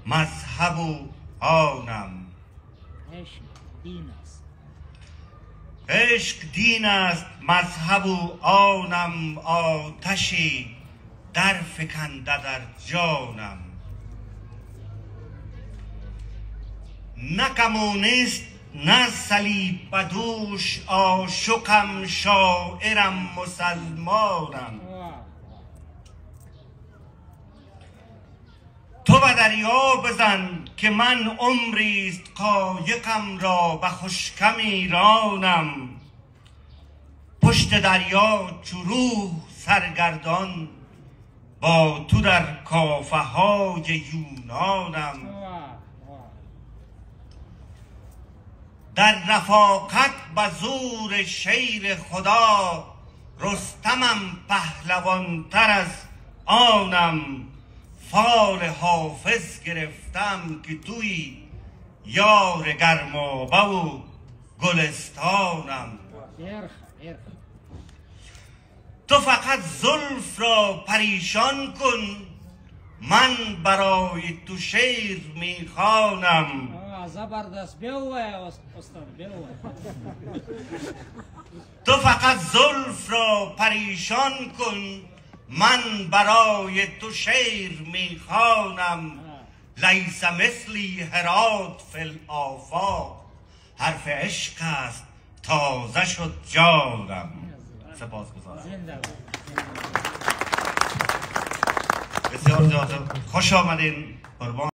مذهب و آنم. عشق دین است مذهب و آنم، آتشی در فکنده در جانم. نه کمونیست نه صلیب بدوش، عاشقم شاعرم مسلمانم. تو به دریا بزن که من عمریست قایقم را به خشکمی رانم. پشت دریا چو روح سرگردان، با تو در کافه های یونانم. در رفاقت به زور شیر خدا، رستمم پهلوان تر از آنم. فال حافظ گرفتم که توی یار گرمابه و گلستانم. تو فقط زلف را پریشان کن، من برای تو شعر میخوانم. زبردست بیوه استاد بیوه. تو فقط زلف را پریشان کن، من برای تو شعر میخوانم. لیس مثلی هرات فی الآفاق، حرف عشق است تازه شد جانم. سپاسگزارم. بسیار زیاد خوش آمدین قربان.